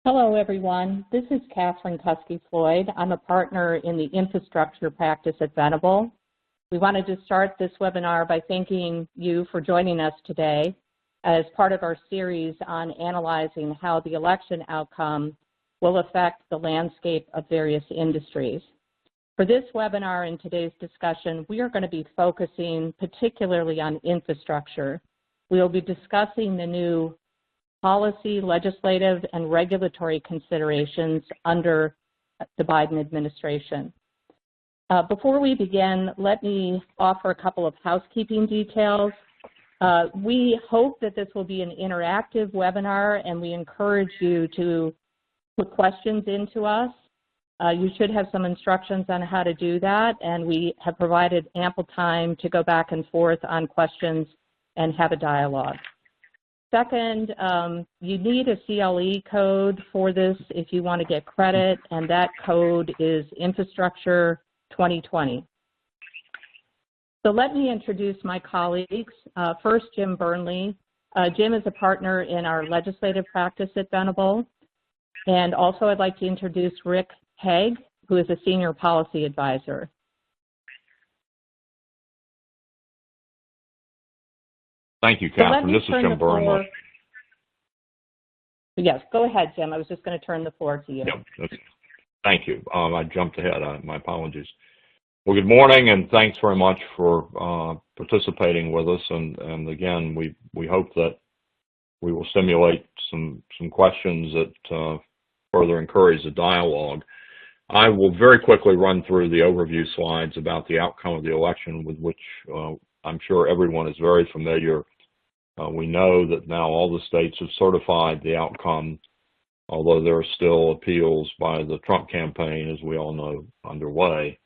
Hello, everyone. This is Catherine Kusky-Floyd. I'm a partner in the infrastructure practice at Venable. We wanted to start this webinar by thanking you for joining us today as part of our series on analyzing how the election outcome will affect the landscape of various industries. For this webinar and today's discussion, we are going to be focusing particularly on infrastructure. We will be discussing the new policy, legislative, and regulatory considerations under the Biden administration. Before we begin, let me offer a couple of housekeeping details. We hope that this will be an interactive webinar, and we encourage you to put questions into us. You should have some instructions on how to do that, and we have provided ample time to go back and forth on questions and have a dialogue. Second, you need a CLE code for this if you want to get credit, and that code is Infrastructure 2020. So let me introduce my colleagues. First, Jim Burnley. Jim is a partner in our legislative practice at Venable. And also I'd like to introduce Rick Haig, who is a senior policy advisor. Thank you, Catherine. This is Jim Burnley. Yes, go ahead, Jim. I was just going to turn the floor to you. Yep. Thank you. I jumped ahead. My apologies. Well, good morning, and thanks very much for participating with us. And again, we hope that we will stimulate some questions that further encourage the dialogue. I will very quickly run through the overview slides about the outcome of the election, with which I'm sure everyone is very familiar. We know that now all the states have certified the outcome, although there are still appeals by the Trump campaign, as we all know, underway.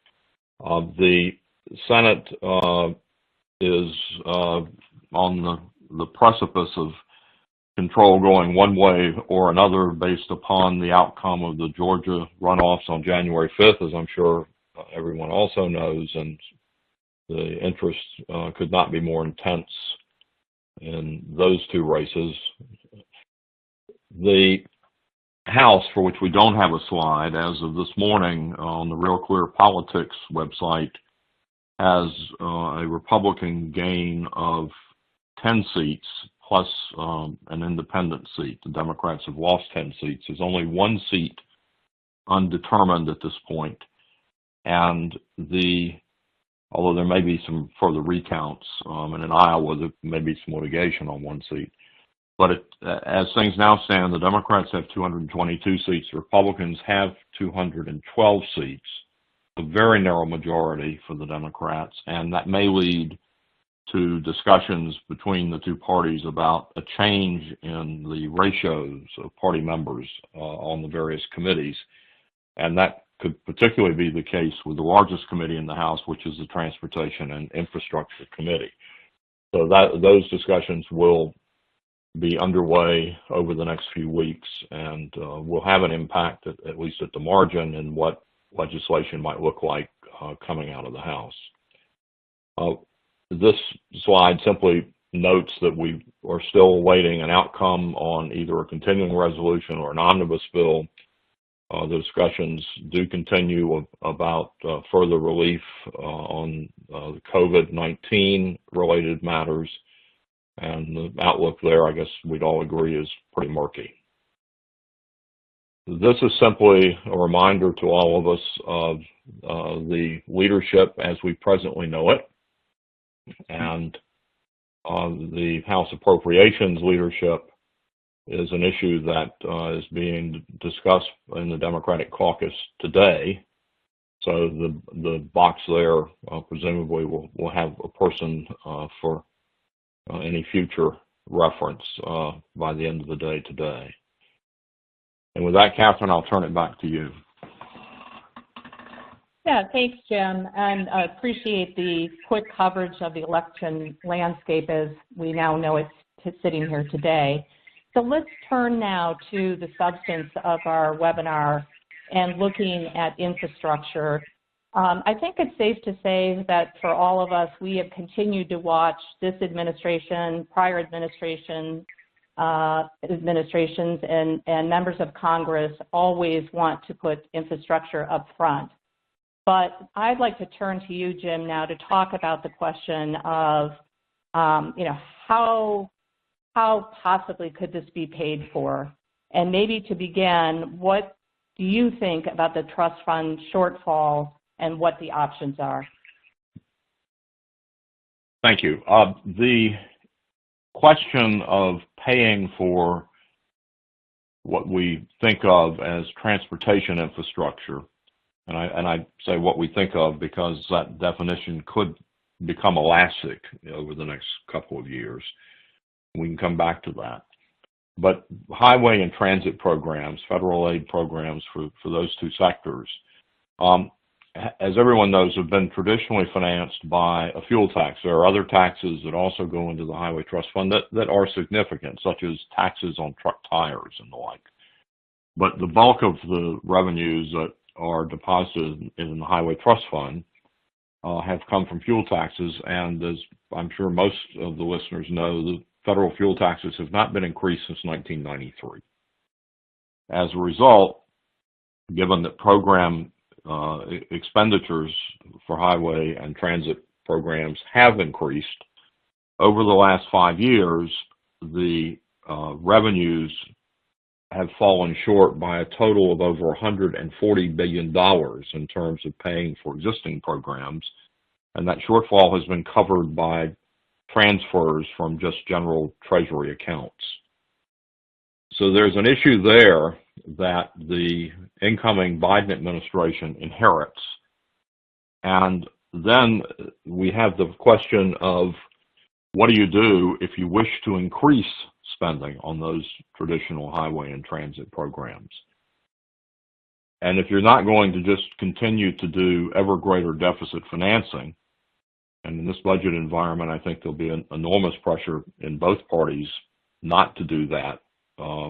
The Senate is on the precipice of control going one way or another based upon the outcome of the Georgia runoffs on January 5th, as I'm sure everyone also knows, and the interest could not be more intense in those two races. The House, for which we don't have a slide, as of this morning on the Real Clear Politics website, has a Republican gain of 10 seats plus an independent seat. The Democrats have lost 10 seats. There's only one seat undetermined at this point, and although there may be some further recounts, and in Iowa there may be some litigation on one seat. But as things now stand, the Democrats have 222 seats. The Republicans have 212 seats, a very narrow majority for the Democrats, and that may lead to discussions between the two parties about a change in the ratios of party members on the various committees. And that could particularly be the case with the largest committee in the House, which is the Transportation and Infrastructure Committee. So those discussions will be underway over the next few weeks, and will have an impact, at least at the margin, in what legislation might look like coming out of the House. This slide simply notes that we are still awaiting an outcome on either a continuing resolution or an omnibus bill. The discussions do continue about further relief on the COVID-19 related matters, and the outlook there, I guess we'd all agree, is pretty murky. This is simply a reminder to all of us of the leadership as we presently know it, and the House Appropriations leadership is an issue that is being discussed in the Democratic caucus today. So the box there presumably will have a person for any future reference by the end of the day today. And with that, Catherine, I'll turn it back to you. Yeah, thanks, Jim, and I appreciate the quick coverage of the election landscape as we now know it's sitting here today. So let's turn now to the substance of our webinar and looking at infrastructure. I think it's safe to say that for all of us, we have continued to watch this administration, prior administration, administrations and members of Congress always want to put infrastructure up front. But I'd like to turn to you, Jim, now to talk about the question of, how possibly could this be paid for? And maybe to begin, what do you think about the trust fund shortfall and what the options are? Thank you. The question of paying for what we think of as transportation infrastructure, and I say what we think of because that definition could become elastic over the next couple of years. We can come back to that. But highway and transit programs, federal aid programs for those two sectors, as everyone knows, have been traditionally financed by a fuel tax. There are other taxes that also go into the Highway Trust Fund that are significant, such as taxes on truck tires and the like. But the bulk of the revenues that are deposited in the Highway Trust Fund have come from fuel taxes, and as I'm sure most of the listeners know, the federal fuel taxes have not been increased since 1993. As a result, given that program expenditures for highway and transit programs have increased, over the last 5 years, the revenues have fallen short by a total of over $140 billion in terms of paying for existing programs, and that shortfall has been covered by transfers from just general Treasury accounts. So there's an issue there that the incoming Biden administration inherits. And then we have the question of what do you do if you wish to increase spending on those traditional highway and transit programs? And if you're not going to just continue to do ever greater deficit financing, and in this budget environment, I think there'll be an enormous pressure in both parties not to do that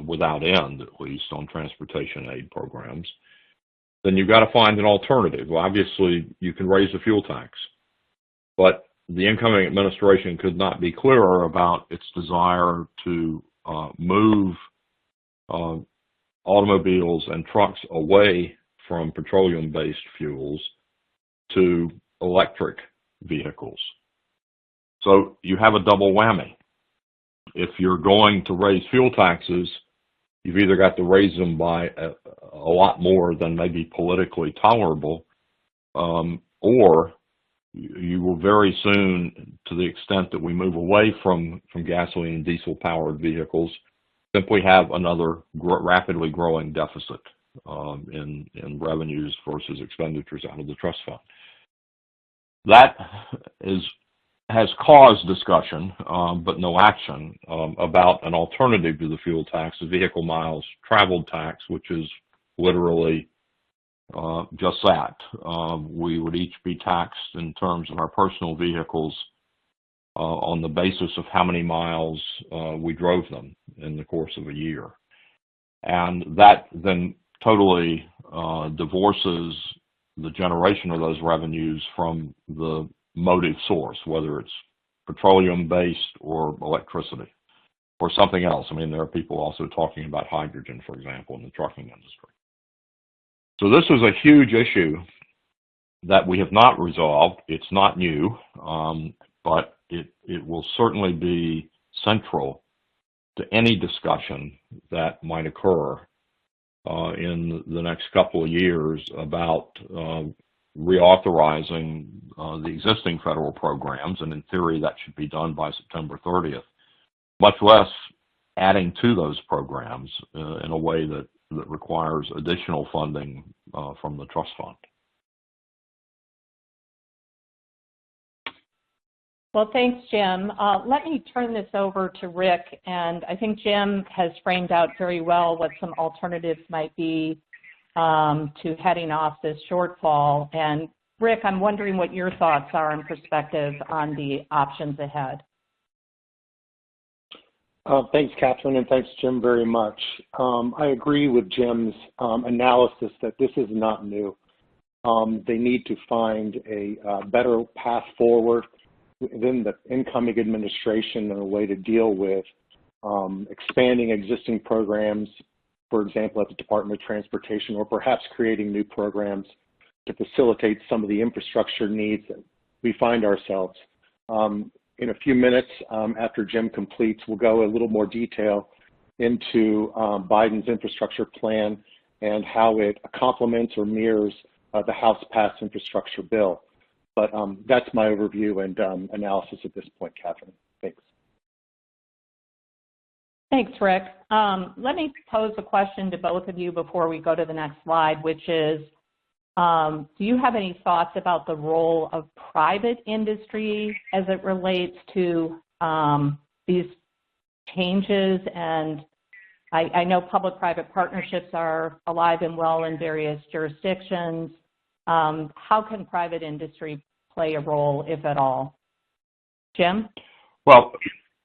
without end, at least, on transportation aid programs, then you've got to find an alternative. Well, obviously, you can raise the fuel tax, but the incoming administration could not be clearer about its desire to move automobiles and trucks away from petroleum-based fuels to electric vehicles. So you have a double whammy. If you're going to raise fuel taxes, you've either got to raise them by a lot more than may be politically tolerable, or you will very soon, to the extent that we move away from gasoline and diesel-powered vehicles, simply have another rapidly growing deficit in revenues versus expenditures out of the trust fund. That has caused discussion, but no action, about an alternative to the fuel tax, the vehicle miles traveled tax, which is literally just that. We would each be taxed in terms of our personal vehicles on the basis of how many miles we drove them in the course of a year. And that then totally divorces the generation of those revenues from the motive source, whether it's petroleum-based or electricity or something else. I mean, there are people also talking about hydrogen, for example, in the trucking industry. So this is a huge issue that we have not resolved. It's not new, but it will certainly be central to any discussion that might occur in the next couple of years about reauthorizing the existing federal programs, and in theory that should be done by September 30th, much less adding to those programs in a way that requires additional funding from the trust fund. Well, thanks, Jim. Let me turn this over to Rick, and I think Jim has framed out very well what some alternatives might be to heading off this shortfall. And Rick, I'm wondering what your thoughts are and perspective on the options ahead. Thanks, Catherine, and thanks, Jim, very much. I agree with Jim's analysis that this is not new. They need to find a better path forward within the incoming administration and a way to deal with expanding existing programs, for example, at the Department of Transportation, or perhaps creating new programs to facilitate some of the infrastructure needs that we find ourselves. In a few minutes, after Jim completes, we'll go a little more detail into Biden's infrastructure plan and how it complements or mirrors the House-passed infrastructure bill. But that's my overview and analysis at this point, Catherine. Thanks. Thanks, Rick. Let me pose a question to both of you before we go to the next slide, which is, do you have any thoughts about the role of private industry as it relates to these changes? And I know public-private partnerships are alive and well in various jurisdictions. How can private industry play a role, if at all? Jim? Well,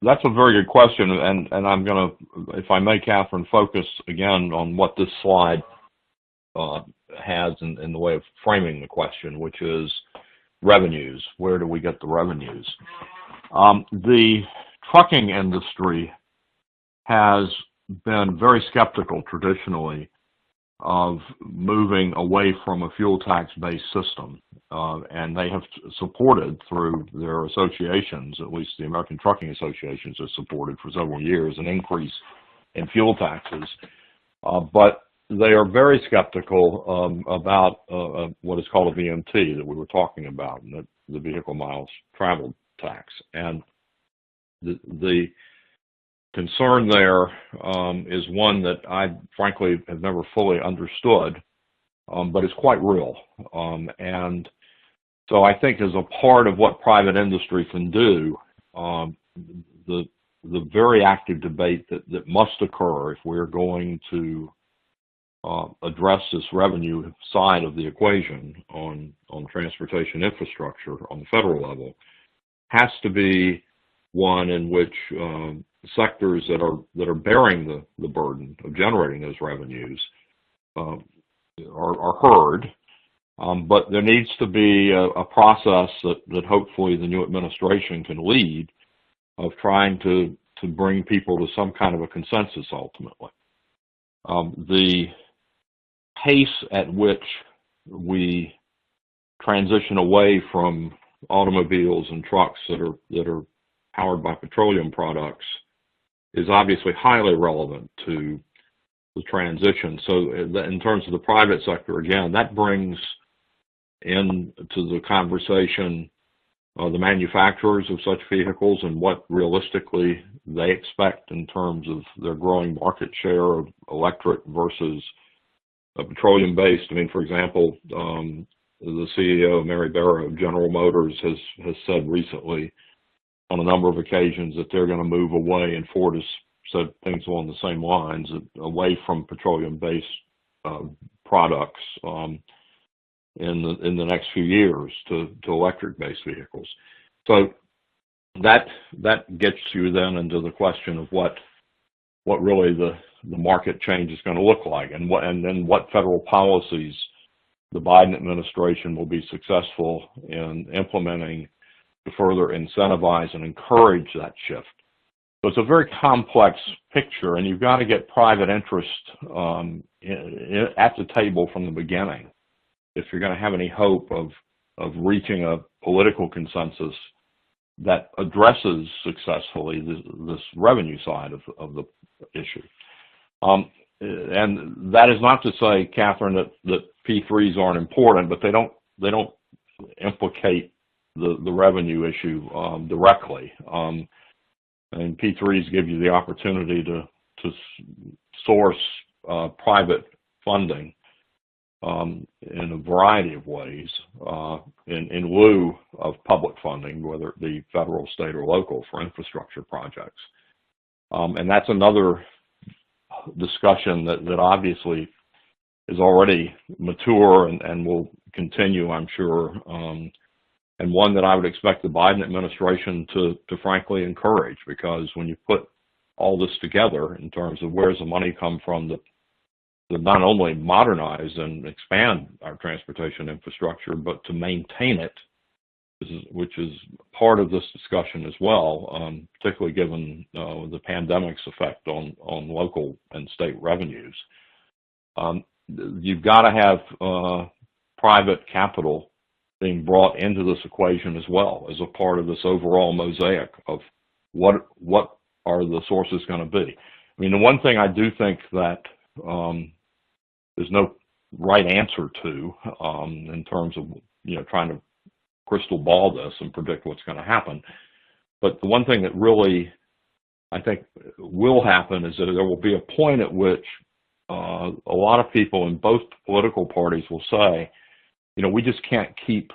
that's a very good question, and I'm going to, if I may, Catherine, focus again on what this slide has in the way of framing the question, which is revenues. Where do we get the revenues? The trucking industry has been very skeptical traditionally of moving away from a fuel tax-based system, and they have supported through their associations, at least the American Trucking Associations has supported for several years, an increase in fuel taxes. But they are very skeptical about what is called a VMT that we were talking about, the vehicle miles traveled tax. And the concern there is one that I frankly have never fully understood, but it's quite real. And so I think as a part of what private industry can do, the very active debate that must occur if we're going to address this revenue side of the equation on transportation infrastructure on the federal level has to be one in which sectors that are bearing the burden of generating those revenues are heard. But there needs to be a process that hopefully the new administration can lead of trying to bring people to some kind of a consensus ultimately. The pace at which we transition away from automobiles and trucks that are powered by petroleum products is obviously highly relevant to the transition. So in terms of the private sector, again, that brings into the conversation the manufacturers of such vehicles and what realistically they expect in terms of their growing market share of electric versus petroleum-based. I mean, for example, the CEO, Mary Barra of General Motors, has said recently on a number of occasions that they're going to move away, and Ford has said things along the same lines, away from petroleum-based products in the next few years to electric-based vehicles. So that gets you then into the question of what really the market change is going to look like, and then what federal policies the Biden administration will be successful in implementing to further incentivize and encourage that shift. So it's a very complex picture, and you've got to get private interest at the table from the beginning if you're going to have any hope of reaching a political consensus that addresses successfully this revenue side of the issue. And that is not to say, Catherine, that P3s aren't important, but they don't implicate the revenue issue directly. And P3s give you the opportunity to source private funding in a variety of ways in lieu of public funding, whether it be federal, state, or local, for infrastructure projects. And that's another discussion that obviously is already mature and will continue, I'm sure, and one that I would expect the Biden administration to frankly encourage, because when you put all this together in terms of where's the money come from to not only modernize and expand our transportation infrastructure, but to maintain it which is part of this discussion as well, particularly given the pandemic's effect on local and state revenues. You've got to have private capital being brought into this equation as well as a part of this overall mosaic of what are the sources going to be. I mean, the one thing I do think that there's no right answer to in terms of trying to crystal ball this and predict what's going to happen, but the one thing that really I think will happen is that there will be a point at which a lot of people in both political parties will say, we just can't keep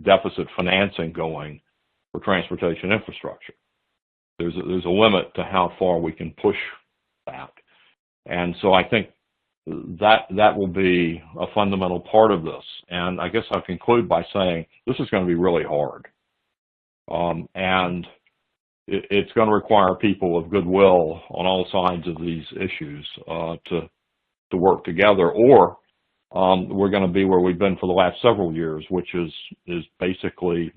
deficit financing going for transportation infrastructure. There's a limit to how far we can push that. And so I think that will be a fundamental part of this. And I guess I'll conclude by saying this is going to be really hard. And it's going to require people of goodwill on all sides of these issues to work together, or we're going to be where we've been for the last several years, which is basically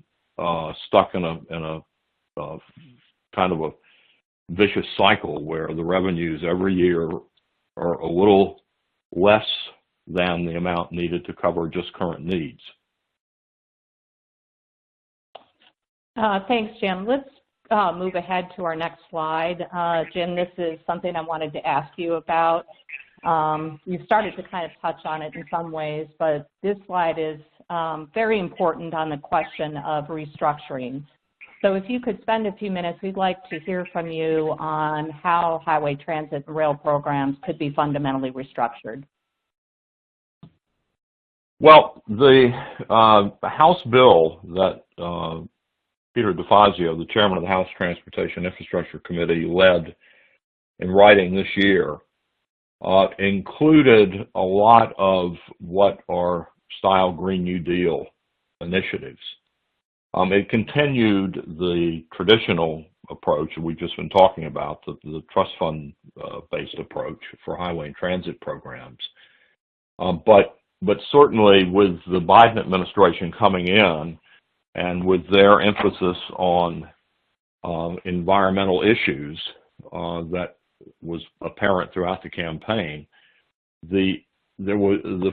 stuck in a kind of a vicious cycle where the revenues every year are a little less than the amount needed to cover just current needs. Thanks, Jim. Let's move ahead to our next slide. Jim, this is something I wanted to ask you about. You started to kind of touch on it in some ways, but this slide is very important on the question of restructuring. So if you could spend a few minutes, we'd like to hear from you on how highway transit and rail programs could be fundamentally restructured. Well, the House bill that Peter DeFazio, the chairman of the House Transportation Infrastructure Committee, led in writing this year included a lot of what are style Green New Deal initiatives. It continued the traditional approach that we've just been talking about, the trust fund based approach for highway and transit programs. But certainly with the Biden administration coming in and with their emphasis on environmental issues that was apparent throughout the campaign, the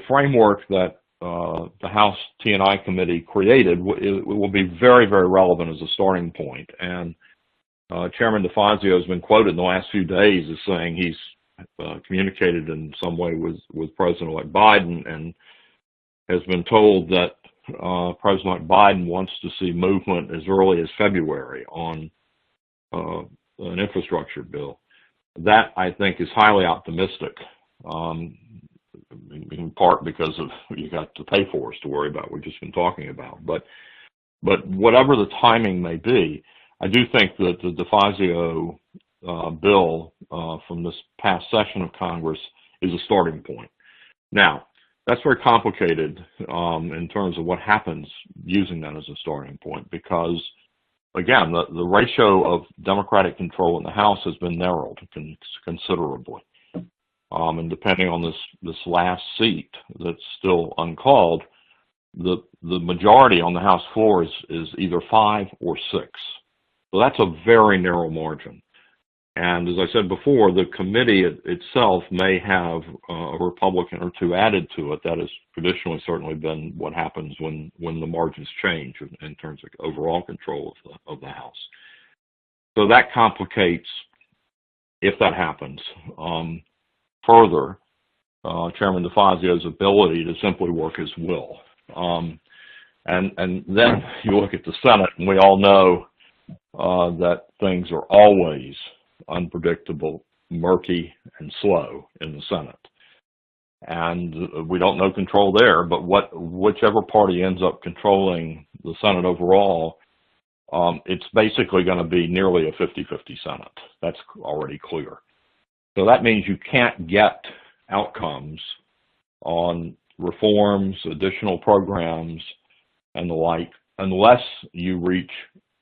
framework that the House T&I committee created, it will be very, very relevant as a starting point. And Chairman DeFazio has been quoted in the last few days as saying he's communicated in some way with President-elect Biden and has been told that President Biden wants to see movement as early as February on an infrastructure bill. That, I think, is highly optimistic. In part because of you got the pay for us to worry about, we've just been talking about. But whatever the timing may be, I do think that the DeFazio bill from this past session of Congress is a starting point. Now, that's very complicated in terms of what happens using that as a starting point because, again, the ratio of Democratic control in the House has been narrowed considerably. And depending on this last seat that's still uncalled, the majority on the House floor is either 5 or 6. So that's a very narrow margin. And as I said before, the committee itself may have a Republican or two added to it. That has traditionally certainly been what happens when the margins change in terms of overall control of the House. So that complicates, if that happens, further Chairman DeFazio's ability to simply work his will. And then you look at the Senate, and we all know that things are always unpredictable, murky, and slow in the Senate. And we don't know control there, but whichever party ends up controlling the Senate overall, it's basically going to be nearly a 50-50 Senate. That's already clear. So that means you can't get outcomes on reforms, additional programs, and the like, unless you reach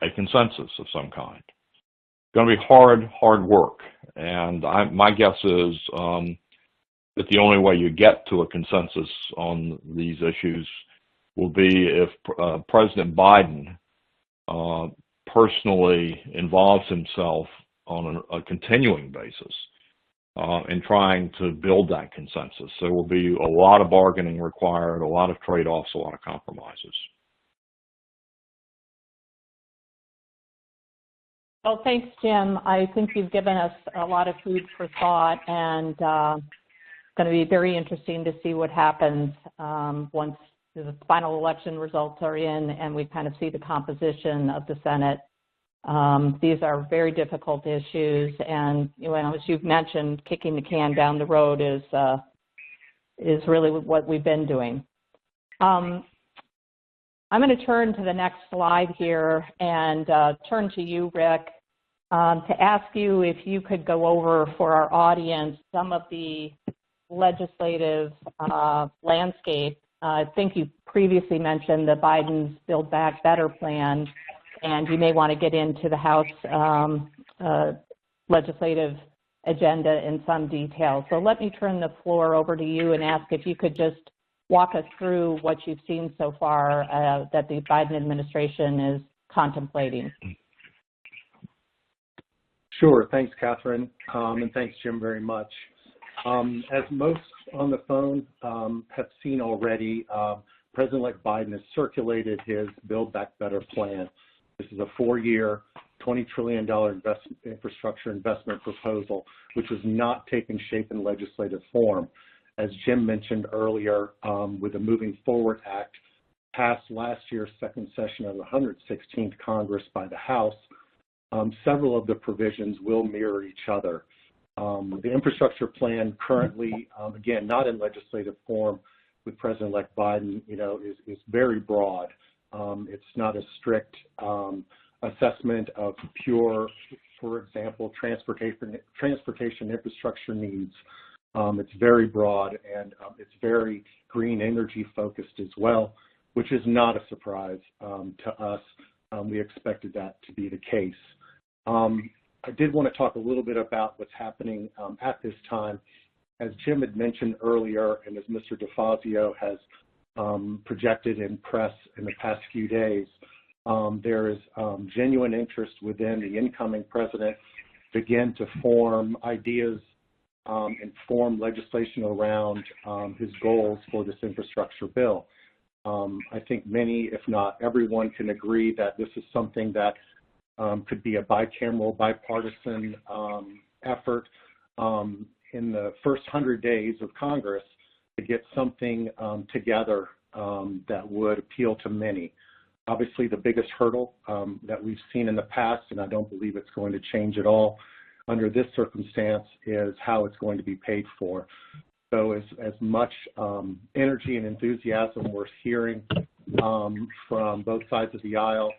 a consensus of some kind. It's going to be hard work. And my guess is that the only way you get to a consensus on these issues will be if President Biden personally involves himself on a continuing basis in trying to build that consensus. There will be a lot of bargaining required, a lot of trade-offs, a lot of compromises. Well, thanks, Jim. I think you've given us a lot of food for thought, and it's going to be very interesting to see what happens once the final election results are in and we kind of see the composition of the Senate. These are very difficult issues, and as you've mentioned, kicking the can down the road is really what we've been doing. I'm going to turn to the next slide here and turn to you, Rick, to ask you if you could go over for our audience some of the legislative landscape. I think you previously mentioned the Biden's Build Back Better plan, and you may want to get into the House legislative agenda in some detail. So let me turn the floor over to you and ask if you could just walk us through what you've seen so far that the Biden administration is contemplating. Sure. Thanks, Catherine, and thanks, Jim, very much. As most on the phone have seen already, President-elect Biden has circulated his Build Back Better plan. This is a 4-year, $20 trillion infrastructure investment proposal, which was not taking shape in legislative form. As Jim mentioned earlier, with the Moving Forward Act, passed last year's second session of the 116th Congress by the House, several of the provisions will mirror each other. The infrastructure plan currently, again, not in legislative form with President-elect Biden, is very broad. It's not a strict assessment of pure, for example, transportation infrastructure needs. It's very broad, and it's very green energy focused as well, which is not a surprise to us. We expected that to be the case. I did want to talk a little bit about what's happening at this time. As Jim had mentioned earlier, and as Mr. DeFazio has projected in press in the past few days, there is genuine interest within the incoming president to begin to form ideas and form legislation around his goals for this infrastructure bill. I think many, if not everyone, can agree that this is something that could be a bicameral, bipartisan effort in the first 100 days of Congress to get something together that would appeal to many. Obviously, the biggest hurdle that we've seen in the past, and I don't believe it's going to change at all under this circumstance, is how it's going to be paid for. So as much energy and enthusiasm we're hearing from both sides of the aisle,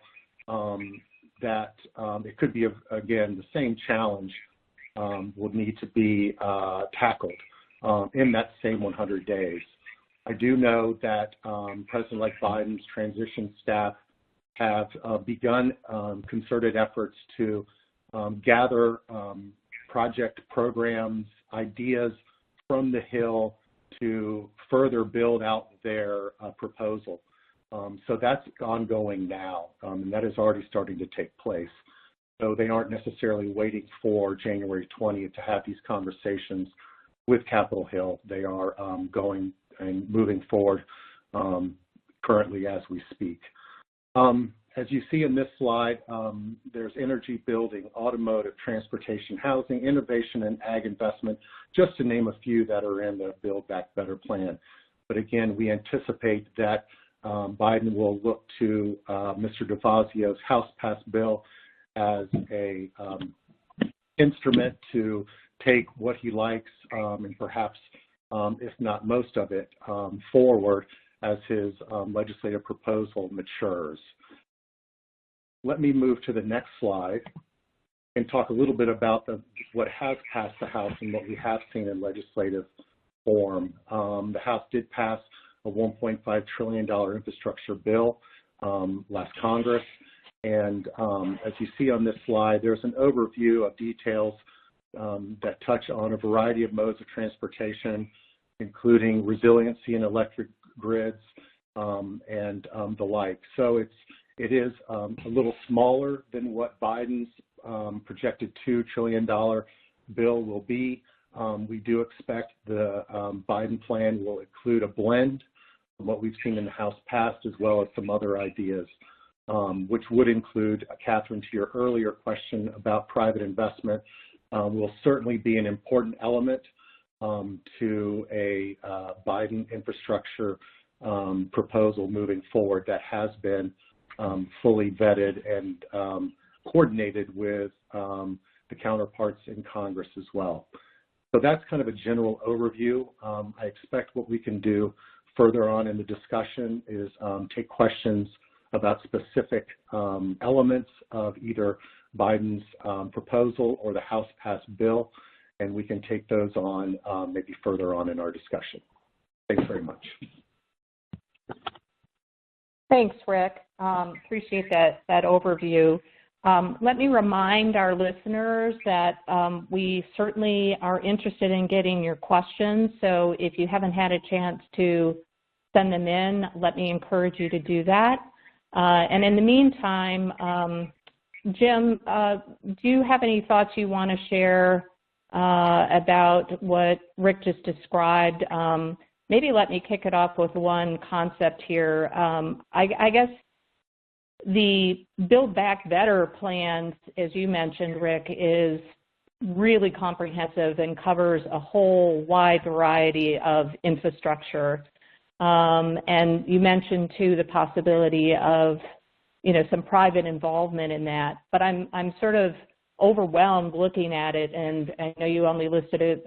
that it could be, again, the same challenge will need to be tackled in that same 100 days. I do know that President-elect Biden's transition staff have begun concerted efforts to gather project programs, ideas from the Hill to further build out their proposal. So that's ongoing now, and that is already starting to take place. So they aren't necessarily waiting for January 20th to have these conversations with Capitol Hill. They are going and moving forward currently as we speak. As you see in this slide, there's energy, building, automotive, transportation, housing, innovation, and ag investment, just to name a few that are in the Build Back Better plan. But again, we anticipate that Biden will look to Mr. DeFazio's House-passed bill as a instrument to take what he likes and perhaps, if not most of it, forward as his legislative proposal matures. Let me move to the next slide and talk a little bit about what has passed the House and what we have seen in legislative form. The House did pass a $1.5 trillion infrastructure bill last Congress. And as you see on this slide, there's an overview of details that touch on a variety of modes of transportation, including resiliency and electric grids, and the like. So it is a little smaller than what Biden's projected $2 trillion bill will be. We do expect the Biden plan will include a blend of what we've seen in the House passed, as well as some other ideas, which would include, Catherine, to your earlier question about private investment, will certainly be an important element to a Biden infrastructure proposal moving forward that has been fully vetted and coordinated with the counterparts in Congress as well. So that's kind of a general overview. I expect what we can do further on in the discussion is take questions about specific elements of either Biden's proposal or the House passed bill, and we can take those on maybe further on in our discussion. Thanks very much. Thanks, Rick. Appreciate that overview. Let me remind our listeners that we certainly are interested in getting your questions. So if you haven't had a chance to send them in, let me encourage you to do that. And in the meantime, Jim, do you have any thoughts you want to share about what Rick just described? Maybe let me kick it off with one concept here. I guess the Build Back Better plans, as you mentioned, Rick, is really comprehensive and covers a whole wide variety of infrastructure. And you mentioned, too, the possibility of, some private involvement in that. But I'm sort of overwhelmed looking at it, and I know you only listed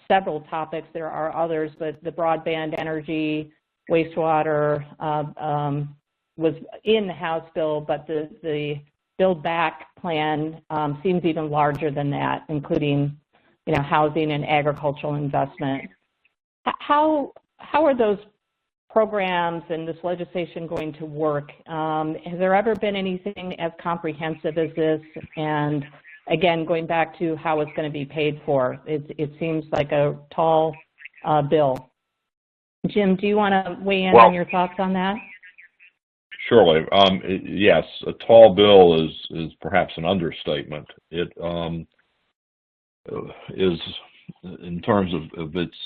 several topics. There are others, but the broadband, energy, wastewater was in the House bill, but the Build Back plan seems even larger than that, including, housing and agricultural investment. How are those programs and this legislation going to work? Has there ever been anything as comprehensive as this? And again, going back to how it's going to be paid for, it seems like a tall bill. Jim, do you want to weigh in on your thoughts on that? Surely. Yes, a tall bill is perhaps an understatement. It is, in terms of its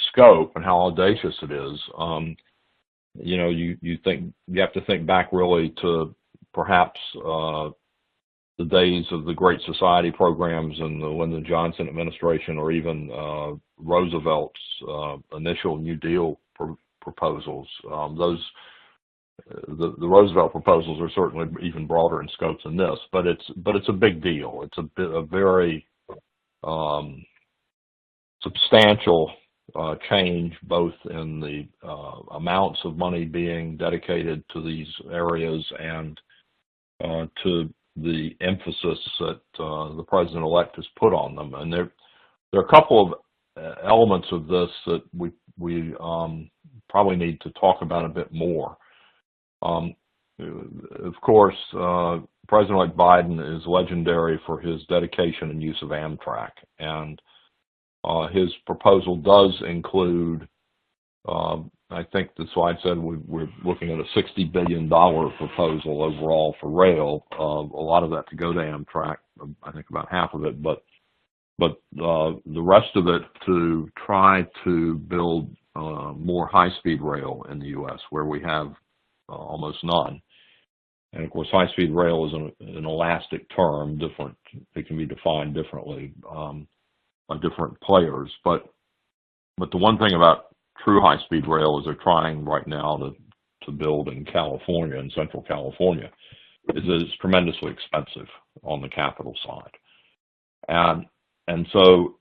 scope and how audacious it is. You have to think back really to perhaps the days of the Great Society programs and the Lyndon Johnson administration, or even Roosevelt's initial New Deal proposals. The Roosevelt proposals are certainly even broader in scope than this, but it's a big deal. It's a very substantial change, both in the amounts of money being dedicated to these areas and to the emphasis that the president-elect has put on them. And there are a couple of elements of this that we probably need to talk about a bit more. Of course, President-elect Biden is legendary for his dedication and use of Amtrak, and his proposal does include, I think the slide said we're looking at a $60 billion proposal overall for rail. A lot of that to go to Amtrak, I think about half of it, but the rest of it to try to build more high-speed rail in the U.S., where we have almost none. And of course, high-speed rail is an elastic term, different. It can be defined differently by different players. But the one thing about true high-speed rail is they're trying right now to build in California, in Central California, is that it's tremendously expensive on the capital side. And so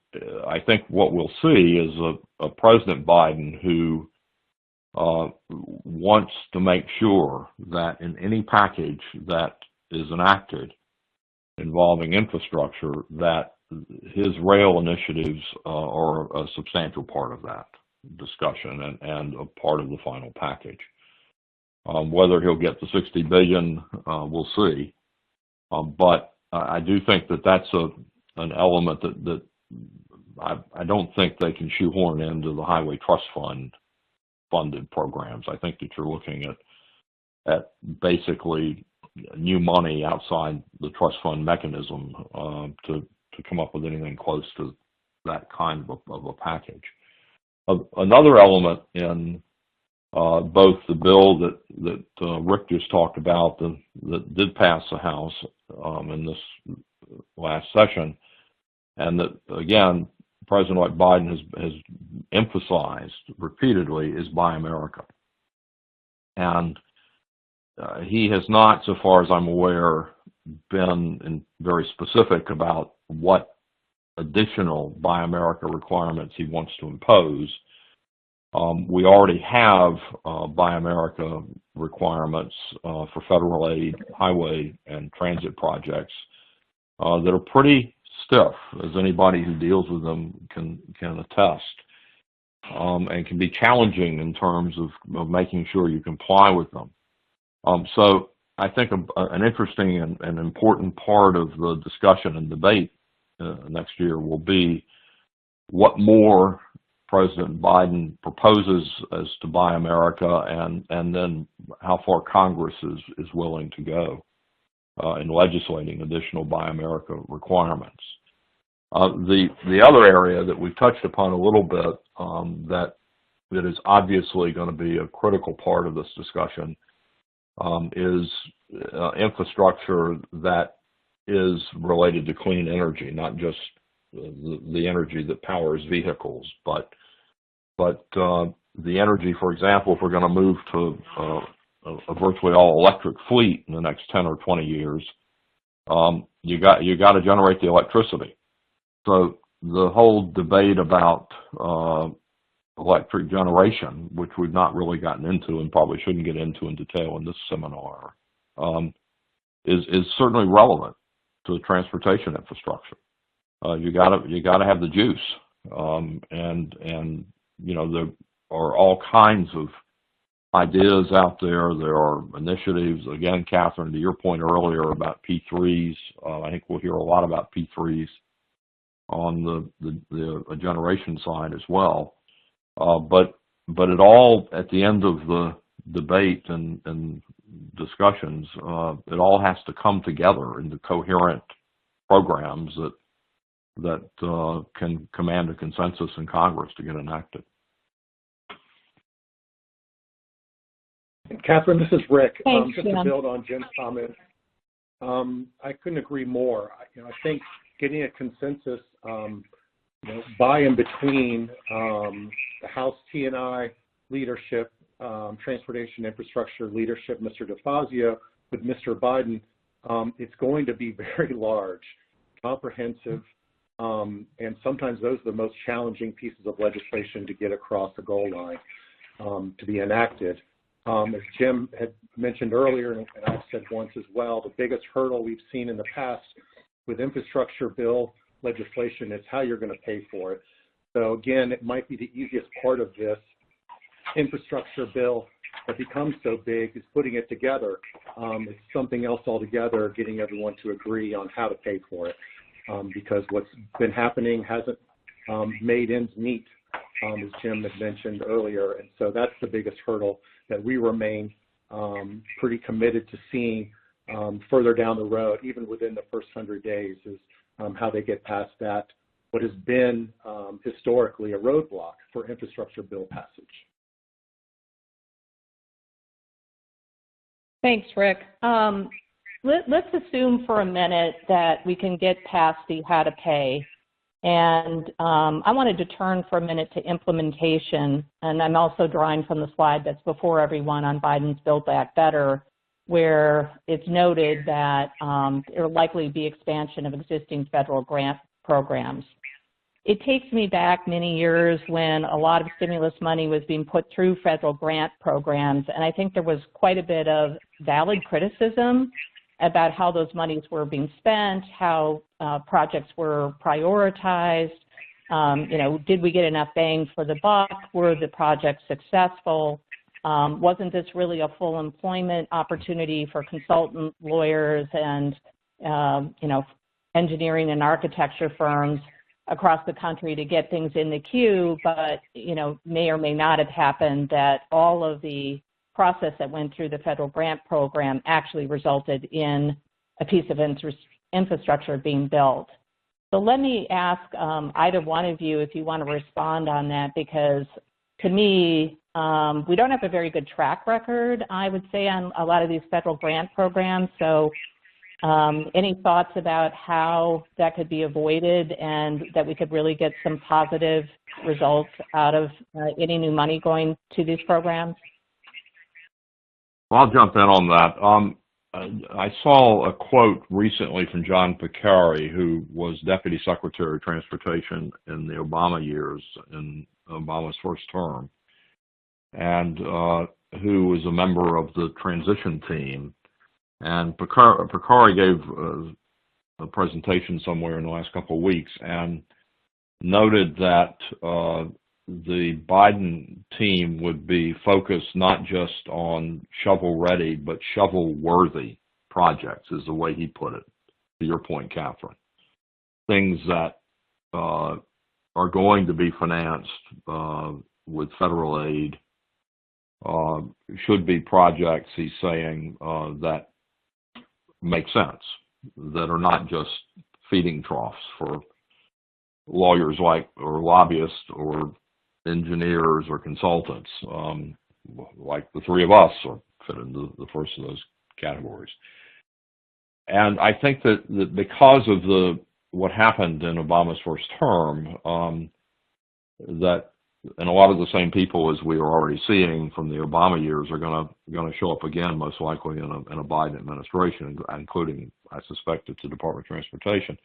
I think what we'll see is a President Biden who wants to make sure that in any package that is enacted involving infrastructure, that his rail initiatives are a substantial part of that discussion and a part of the final package. Whether he'll get the $60 billion, we'll see. But I do think that that's an element that I don't think they can shoehorn into the Highway Trust Fund funded programs. I think that you're looking at basically new money outside the trust fund mechanism to come up with anything close to that kind of a package. Another element in both the bill that Rick just talked about that did pass the House in this last session, and that, again, President-elect Biden has emphasized repeatedly, is Buy America. And he has not, so far as I'm aware, been very specific about what additional Buy America requirements he wants to impose. We already have Buy America requirements for federal aid, highway, and transit projects that are pretty stiff, as anybody who deals with them can attest, and can be challenging in terms of making sure you comply with them. So I think an interesting and important part of the discussion and debate next year will be what more President Biden proposes as to Buy America, and then how far Congress is willing to go in legislating additional Buy America requirements. The other area that we've touched upon a little bit that is obviously going to be a critical part of this discussion is infrastructure that is related to clean energy, not just the energy that powers vehicles, but the energy, for example, if we're going to move to a virtually all electric fleet in the next 10 or 20 years, you got to generate the electricity. So the whole debate about electric generation, which we've not really gotten into and probably shouldn't get into in detail in this seminar, is certainly relevant to the transportation infrastructure. You got to have the juice, and you know, there are all kinds of ideas out there. There are initiatives. Again, Catherine, to your point earlier about P3s, I think we'll hear a lot about P3s on the generation side as well. But it all, at the end of the debate and discussions, it all has to come together into coherent programs that can command a consensus in Congress to get enacted. Catherine, this is Rick. Thanks, just to build on Jim's comment, I couldn't agree more. I think getting a consensus by and between the House T&I leadership, transportation infrastructure leadership, Mr. DeFazio, with Mr. Biden, it's going to be very large, comprehensive, and sometimes those are the most challenging pieces of legislation to get across the goal line to be enacted. As Jim had mentioned earlier, and I've said once as well, the biggest hurdle we've seen in the past with infrastructure bill legislation is how you're going to pay for it. So again, it might be the easiest part of this infrastructure bill that becomes so big is putting it together. It's something else altogether, getting everyone to agree on how to pay for it, because what's been happening hasn't made ends meet, as Jim had mentioned earlier. And so that's the biggest hurdle that we remain pretty committed to seeing further down the road, even within the first 100 days, is how they get past that, what has been historically a roadblock for infrastructure bill passage. Thanks, Rick. Let's assume for a minute that we can get past the how to pay. And I wanted to turn for a minute to implementation. And I'm also drawing from the slide that's before everyone on Biden's Build Back Better, where it's noted that there will likely be expansion of existing federal grant programs. It takes me back many years when a lot of stimulus money was being put through federal grant programs, and I think there was quite a bit of valid criticism about how those monies were being spent, how projects were prioritized, did we get enough bang for the buck, were the projects successful, wasn't this really a full employment opportunity for consultant lawyers and, engineering and architecture firms? across the country to get things in the queue, but, may or may not have happened that all of the process that went through the federal grant program actually resulted in a piece of infrastructure being built. So let me ask either one of you if you want to respond on that, because to me, we don't have a very good track record, I would say, on a lot of these federal grant programs. So any thoughts about how that could be avoided and that we could really get some positive results out of any new money going to these programs? Well, I'll jump in on that. I saw a quote recently from John Picari, who was Deputy Secretary of Transportation in the Obama years, in Obama's first term, and who was a member of the transition team. And Picari gave a presentation somewhere in the last couple of weeks and noted that the Biden team would be focused not just on shovel-ready, but shovel-worthy projects, is the way he put it, to your point, Catherine. Things that are going to be financed with federal aid should be projects, he's saying, that make sense, that are not just feeding troughs for lawyers or lobbyists or engineers or consultants, like the three of us are fit into the first of those categories. And I think that because of what happened in Obama's first term, that and a lot of the same people as we are already seeing from the Obama years are going to show up again, most likely in a Biden administration, including, I suspect, it's the Department of Transportation.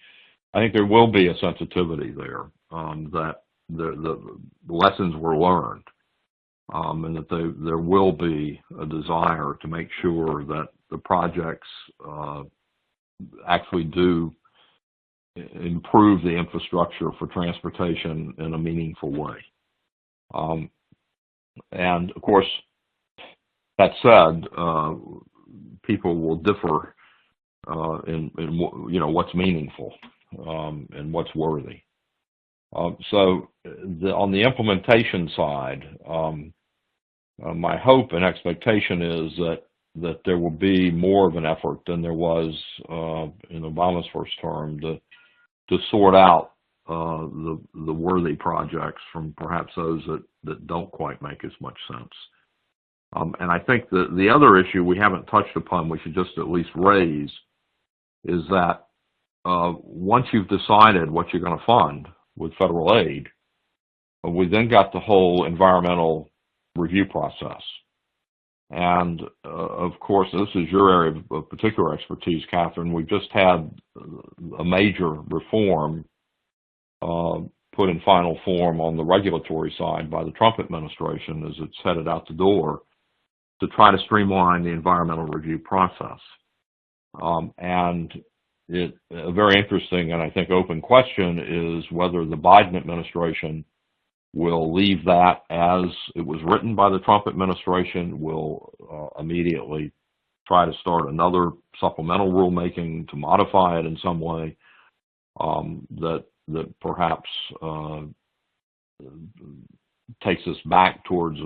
I think there will be a sensitivity there that the lessons were learned, and that there will be a desire to make sure that the projects actually do improve the infrastructure for transportation in a meaningful way. And of course, that said, people will differ in what's meaningful and what's worthy. So on the implementation side, my hope and expectation is that there will be more of an effort than there was in Obama's first term to sort out the worthy projects from perhaps those that don't quite make as much sense. And I think the other issue we haven't touched upon, we should just at least raise, is that once you've decided what you're going to fund with federal aid, we then got the whole environmental review process. And of course, this is your area of particular expertise, Catherine. We just had a major reform put in final form on the regulatory side by the Trump administration as it's headed out the door to try to streamline the environmental review process. And a very interesting and I think open question is whether the Biden administration will leave that as it was written by the Trump administration, will immediately try to start another supplemental rulemaking to modify it in some way, that perhaps takes us back towards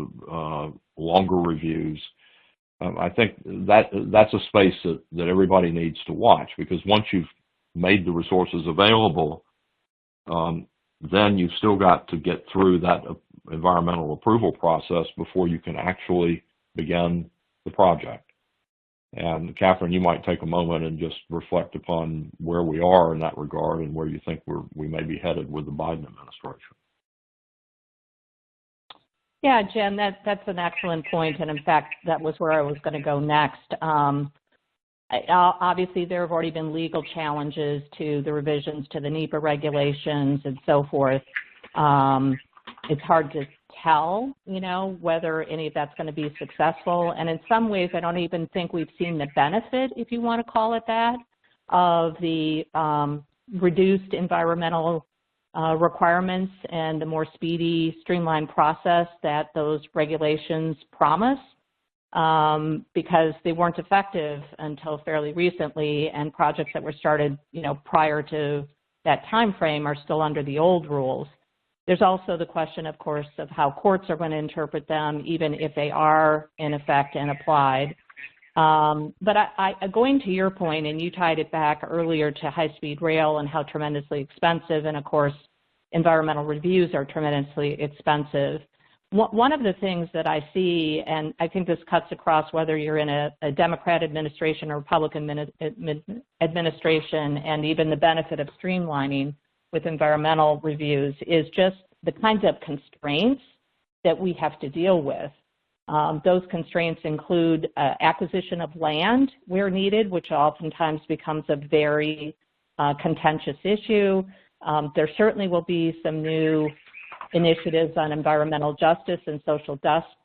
longer reviews. I think that's a space that everybody needs to watch, because once you've made the resources available, then you've still got to get through that environmental approval process before you can actually begin the project. And Catherine, you might take a moment and just reflect upon where we are in that regard and where you think we may be headed with the Biden administration. Yeah, Jen, that's an excellent point, and in fact, that was where I was going to go next. Obviously, there have already been legal challenges to the revisions to the NEPA regulations and so forth. It's hard to tell, whether any of that's going to be successful. And in some ways, I don't even think we've seen the benefit, if you want to call it that, of the reduced environmental requirements and the more speedy, streamlined process that those regulations promise, because they weren't effective until fairly recently, and projects that were started, prior to that time frame are still under the old rules. There's also the question, of course, of how courts are going to interpret them, even if they are in effect and applied. But going to your point, and you tied it back earlier to high-speed rail and how tremendously expensive, and of course, environmental reviews are tremendously expensive. One of the things that I see, and I think this cuts across whether you're in a Democrat administration or Republican administration, and even the benefit of streamlining with environmental reviews, is just the kinds of constraints that we have to deal with. Those constraints include acquisition of land where needed, which oftentimes becomes a very contentious issue. There certainly will be some new initiatives on environmental justice and social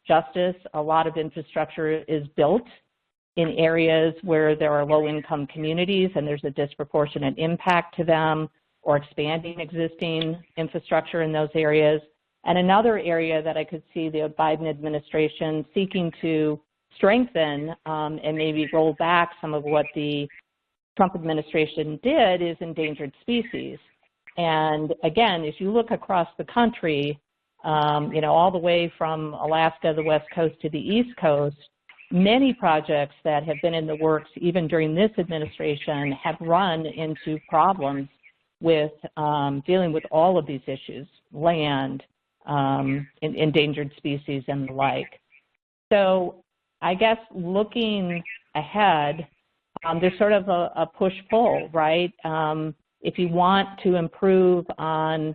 justice. A lot of infrastructure is built in areas where there are low-income communities and there's a disproportionate impact to them, or expanding existing infrastructure in those areas. And another area that I could see the Biden administration seeking to strengthen and maybe roll back some of what the Trump administration did is endangered species. And again, if you look across the country, all the way from Alaska, the West Coast to the East Coast, many projects that have been in the works even during this administration have run into problems with dealing with all of these issues, land, endangered species, and the like. So I guess looking ahead, there's sort of a push-pull, right? If you want to improve on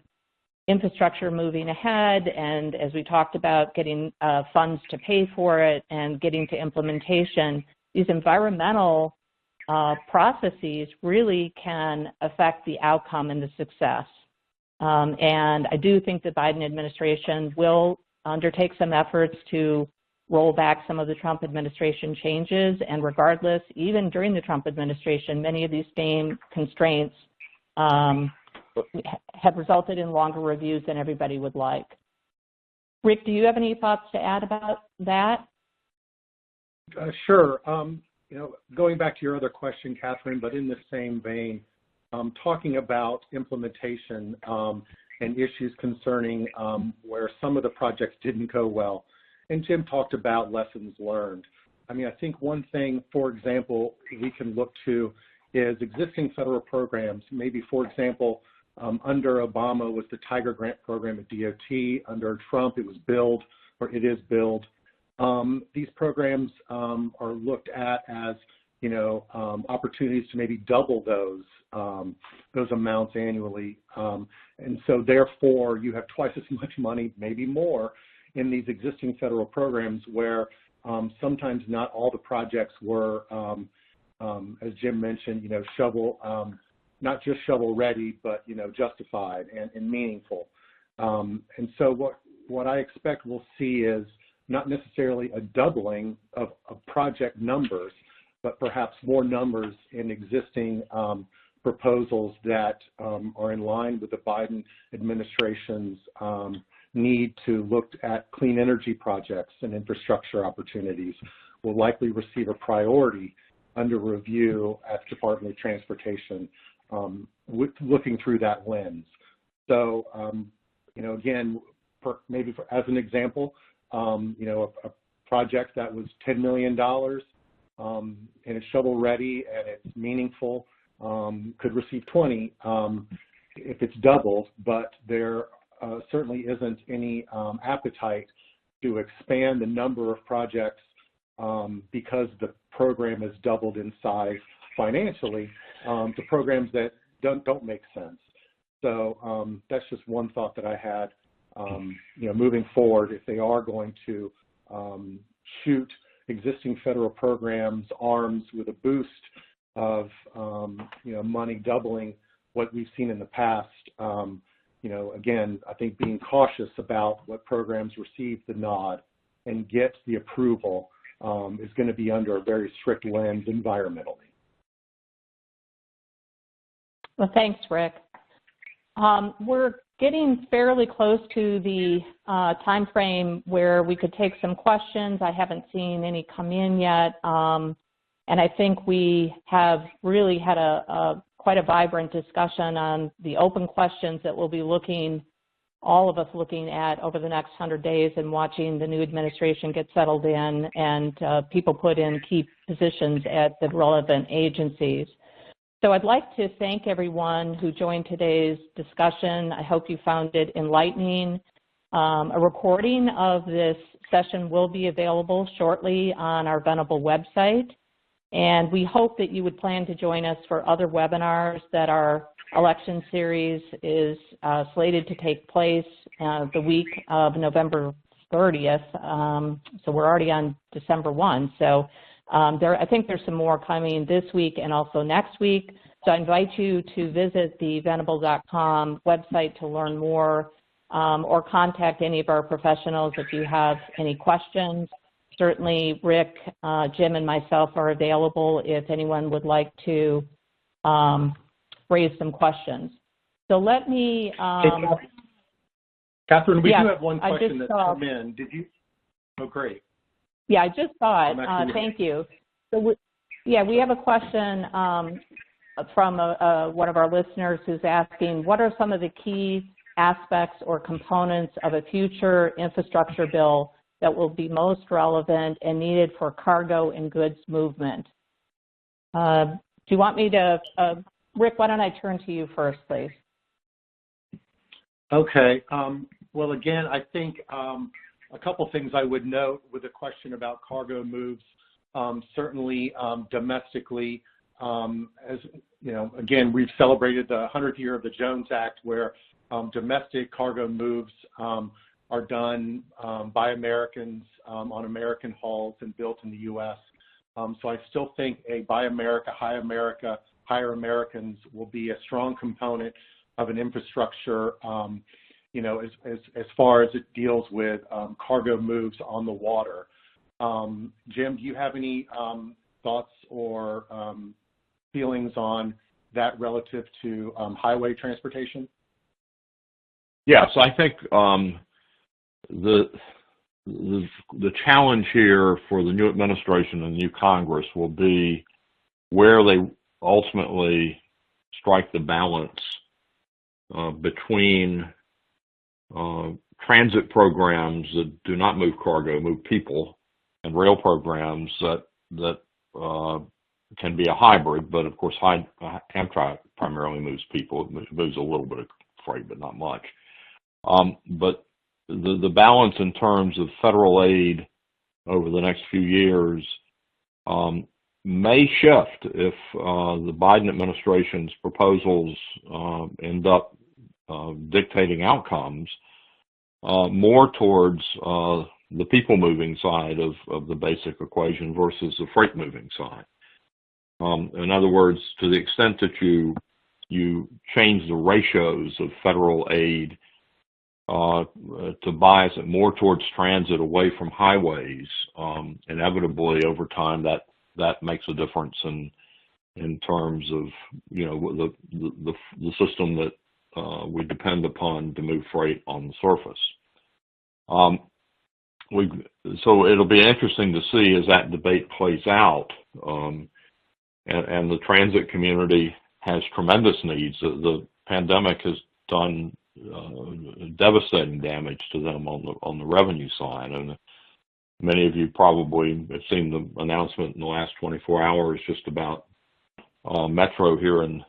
infrastructure moving ahead, and as we talked about, getting funds to pay for it and getting to implementation, these environmental processes really can affect the outcome and the success. And I do think the Biden administration will undertake some efforts to roll back some of the Trump administration changes. And regardless, even during the Trump administration, many of these same constraints have resulted in longer reviews than everybody would like. Rick, do you have any thoughts to add about that? Sure. Going back to your other question, Catherine, but in the same vein, talking about implementation and issues concerning where some of the projects didn't go well. And Jim talked about lessons learned. I mean, I think one thing, for example, we can look to is existing federal programs. Maybe, for example, under Obama was the Tiger Grant program at DOT. Under Trump, it was BUILD, or it is BUILD. These programs are looked at as, opportunities to maybe double those amounts annually. And so therefore, you have twice as much money, maybe more, in these existing federal programs where sometimes not all the projects were, as Jim mentioned, not just shovel ready, but, justified and meaningful. And so what I expect we'll see is not necessarily a doubling of project numbers, but perhaps more numbers in existing proposals that are in line with the Biden administration's need to look at clean energy projects and infrastructure opportunities will likely receive a priority under review at the Department of Transportation, looking through that lens. So, again, as an example, a project that was $10 million and it's shovel ready and it's meaningful could receive 20 if it's doubled, but there certainly isn't any appetite to expand the number of projects because the program is doubled in size financially to programs that don't make sense. So that's just one thought that I had. Moving forward, if they are going to shoot existing federal programs arms with a boost of money doubling what we've seen in the past, again, I think being cautious about what programs receive the nod and get the approval is going to be under a very strict lens environmentally. Well, thanks, Rick. We're getting fairly close to the time frame where we could take some questions. I haven't seen any come in yet, and I think we have really had quite a vibrant discussion on the open questions that we'll be all of us looking at over the next 100 days and watching the new administration get settled in and people put in key positions at the relevant agencies. So I'd like to thank everyone who joined today's discussion. I hope you found it enlightening. A recording of this session will be available shortly on our Venable website, and we hope that you would plan to join us for other webinars that our election series is slated to take place the week of November 30th. So we're already on December 1. So I think there's some more coming this week and also next week. So I invite you to visit the venable.com website to learn more or contact any of our professionals if you have any questions. Certainly Rick, Jim, and myself are available if anyone would like to raise some questions. So let me... Catherine, we yeah, do have one question that's come in. Did you? Oh, great. Yeah, I just saw it. Thank you. So we have a question from one of our listeners who's asking, what are some of the key aspects or components of a future infrastructure bill that will be most relevant and needed for cargo and goods movement? Do you want me to, Rick, why don't I turn to you first, please? Okay. Well, again, I think a couple things I would note with a question about cargo moves. Certainly domestically, as you know, again, we've celebrated the 100th year of the Jones Act, where domestic cargo moves are done by Americans on American hulls and built in the U.S. So I still think a Buy America, Hire Americans will be a strong component of an infrastructure, you know, as far as it deals with cargo moves on the water. Jim, do you have any thoughts or feelings on that relative to highway transportation? Yes, I think the challenge here for the new administration and the new Congress will be where they ultimately strike the balance between transit programs that do not move cargo, move people, and rail programs that can be a hybrid, but of course Amtrak primarily moves people. It moves a little bit of freight, but not much. But the balance in terms of federal aid over the next few years may shift if the Biden administration's proposals end up dictating outcomes more towards the people moving side of the basic equation versus the freight moving side. In other words, to the extent that you change the ratios of federal aid to bias it more towards transit away from highways, inevitably over time that makes a difference in terms of, you know, the system that we depend upon to move freight on the surface. So it'll be interesting to see as that debate plays out, and the transit community has tremendous needs. The pandemic has done devastating damage to them on the revenue side, and many of you probably have seen the announcement in the last 24 hours just about Metro here in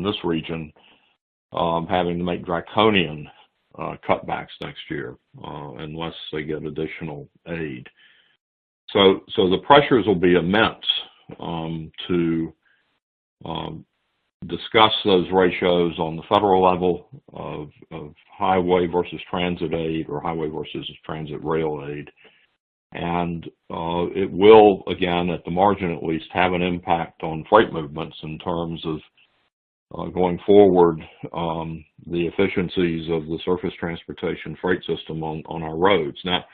this region having to make draconian cutbacks next year unless they get additional aid. So the pressures will be immense to discuss those ratios on the federal level of highway versus transit aid or highway versus transit rail aid. And it will, again, at the margin at least, have an impact on freight movements in terms of going forward, the efficiencies of the surface transportation freight system on our roads. Now,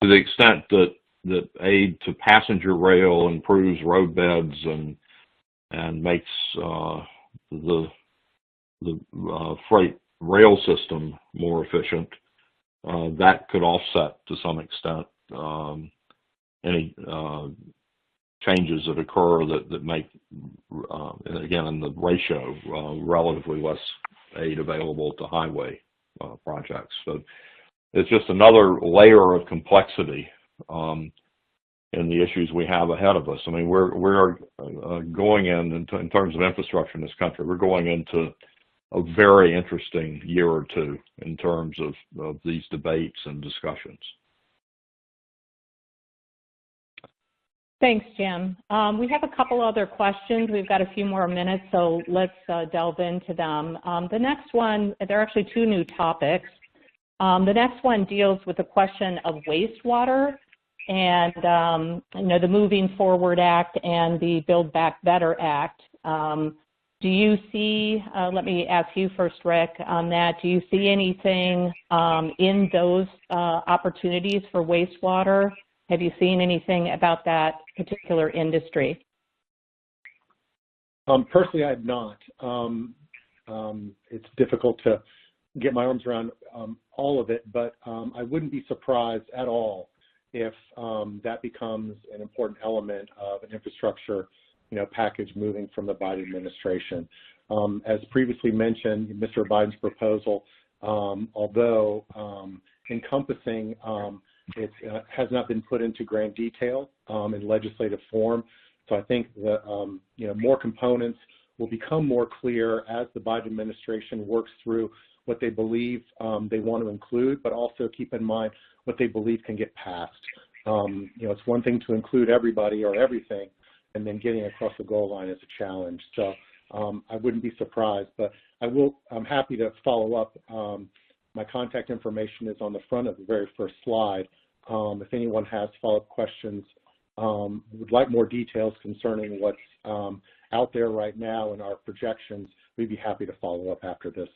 to the extent that aid to passenger rail improves road beds and makes the freight rail system more efficient, that could offset to some extent any changes that occur that make, again, in the ratio, relatively less aid available to highway projects. So it's just another layer of complexity in the issues we have ahead of us. I mean, we're going in terms of infrastructure in this country, we're going into a very interesting year or two in terms of these debates and discussions. Thanks, Jim. We have a couple other questions. We've got a few more minutes, so let's delve into them. The next one, there are actually two new topics. The next one deals with the question of wastewater and the Moving Forward Act and the Build Back Better Act. Do you see, let me ask you first, Rick, on that, do you see anything in those opportunities for wastewater? Have you seen anything about that particular industry? Personally, I have not. It's difficult to get my arms around all of it, but I wouldn't be surprised at all if that becomes an important element of an infrastructure package moving from the Biden administration. As previously mentioned, Mr. Biden's proposal, although encompassing, it has not been put into grand detail in legislative form. So I think that more components will become more clear as the Biden administration works through what they believe they want to include, but also keep in mind what they believe can get passed. It's one thing to include everybody or everything, and then getting across the goal line is a challenge. So I wouldn't be surprised, but I'm happy to follow up. My contact information is on the front of the very first slide. If anyone has follow-up questions, would like more details concerning what's out there right now in our projections, we'd be happy to follow up after this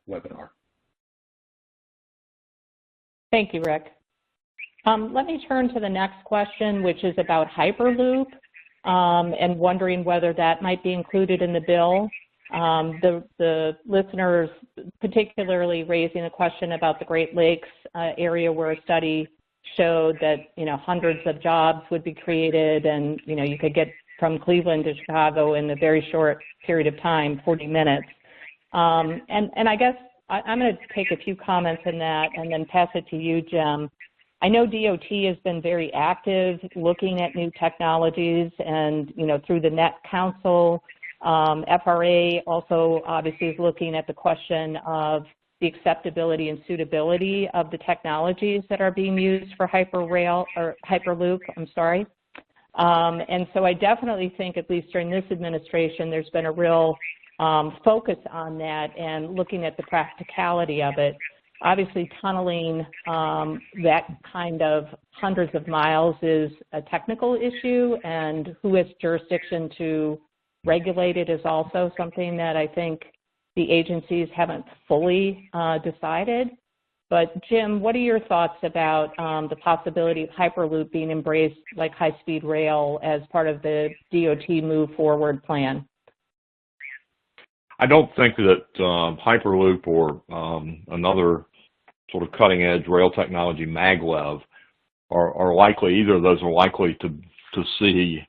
webinar. Thank you, Rick. Let me turn to the next question, which is about Hyperloop, and wondering whether that might be included in the bill. The listeners particularly raising a question about the Great Lakes area, where a study showed that hundreds of jobs would be created, and you could get from Cleveland to Chicago in a very short period of time, 40 minutes. And I guess I'm going to take a few comments on that and then pass it to you, Jim. I know DOT has been very active looking at new technologies, and through the Net Council, FRA also obviously is looking at the question of the acceptability and suitability of the technologies that are being used for Hyperloop. And so I definitely think, at least during this administration, there's been a real focus on that and looking at the practicality of it. Obviously, tunneling that kind of hundreds of miles is a technical issue, and who has jurisdiction to regulate it is also something that I think the agencies haven't fully decided. But Jim, what are your thoughts about the possibility of Hyperloop being embraced like high-speed rail as part of the DOT Move Forward plan? I don't think that Hyperloop or another sort of cutting-edge rail technology, maglev, are likely, either of those are likely to see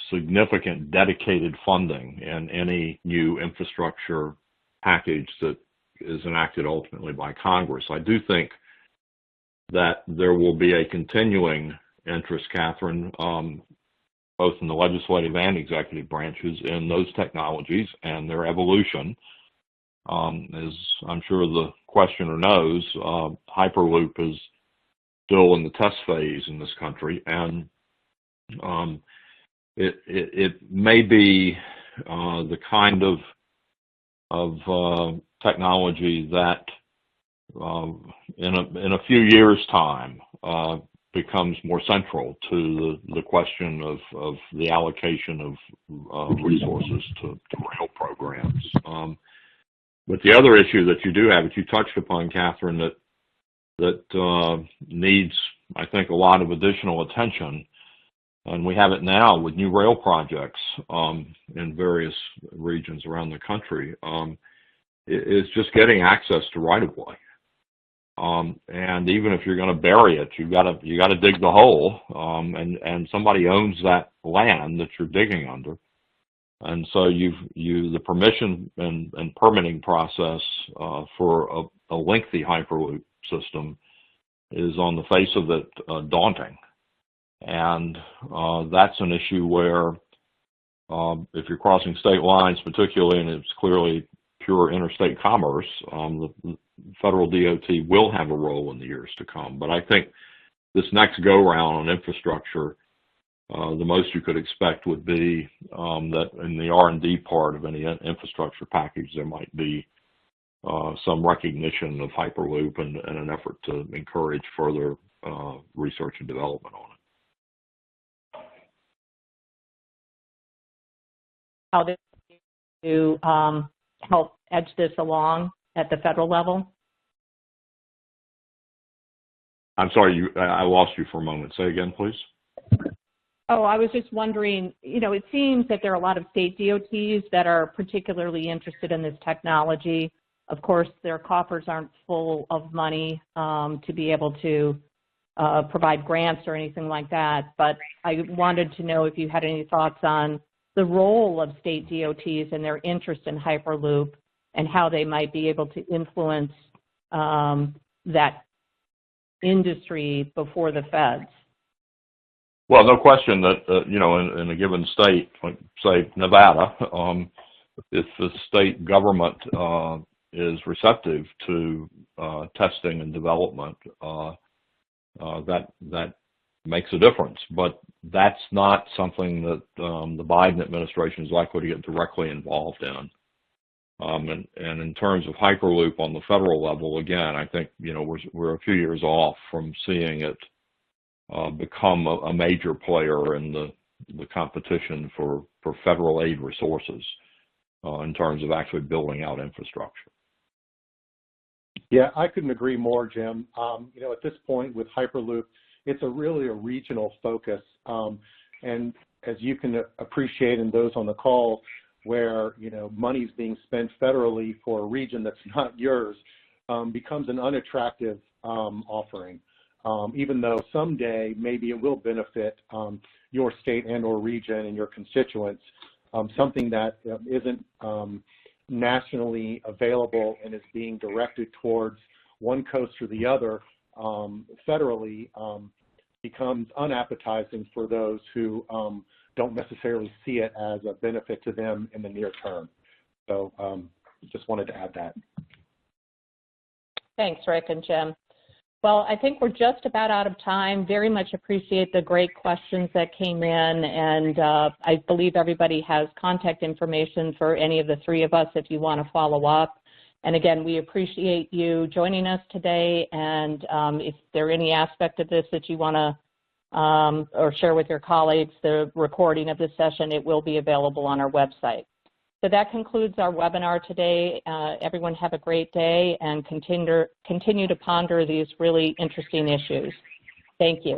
significant dedicated funding in any new infrastructure package that is enacted ultimately by Congress. I do think that there will be a continuing interest, Catherine, both in the legislative and executive branches, in those technologies and their evolution. As I'm sure the questioner knows, Hyperloop is still in the test phase in this country, and it may be the kind of technology that in a few years' time becomes more central to the question of the allocation of resources to rail programs. But the other issue that you do have, that you touched upon, Catherine, that needs, I think, a lot of additional attention, and we have it now with new rail projects in various regions around the country, is just getting access to right-of-way. And even if you're going to bury it, you got to dig the hole, and somebody owns that land that you're digging under. And so the permission and permitting process for a lengthy Hyperloop system is, on the face of it, daunting. And that's an issue where if you're crossing state lines particularly, and it's clearly pure interstate commerce, the federal DOT will have a role in the years to come. But I think this next go-round on infrastructure, the most you could expect would be that in the R&D part of any infrastructure package, there might be some recognition of Hyperloop and an effort to encourage further research and development on it. How to help edge this along at the federal level? I'm sorry, I lost you for a moment. Say again, please. Oh, I was just wondering, it seems that there are a lot of state DOTs that are particularly interested in this technology. Of course, their coffers aren't full of money to be able to provide grants or anything like that, but I wanted to know if you had any thoughts on the role of state DOTs and their interest in Hyperloop and how they might be able to influence that industry before the feds. Well, no question that, in a given state, like say Nevada, if the state government is receptive to testing and development, that makes a difference. But that's not something that the Biden administration is likely to get directly involved in. And in terms of Hyperloop on the federal level, again, I think we're a few years off from seeing it become a major player in the competition for federal aid resources in terms of actually building out infrastructure. Yeah, I couldn't agree more, Jim. At this point with Hyperloop, it's really a regional focus. And as you can appreciate, and those on the call, where money's being spent federally for a region that's not yours, becomes an unattractive offering. Even though someday maybe it will benefit your state and or region and your constituents, something that isn't nationally available and is being directed towards one coast or the other federally becomes unappetizing for those who don't necessarily see it as a benefit to them in the near term. So just wanted to add that. Thanks, Rick and Jim. Well, I think we're just about out of time. Very much appreciate the great questions that came in, and I believe everybody has contact information for any of the three of us if you want to follow up. And again, we appreciate you joining us today, and if there are any aspect of this that you want to or share with your colleagues, the recording of this session, it will be available on our website. So that concludes our webinar today. Everyone have a great day and continue to ponder these really interesting issues. Thank you.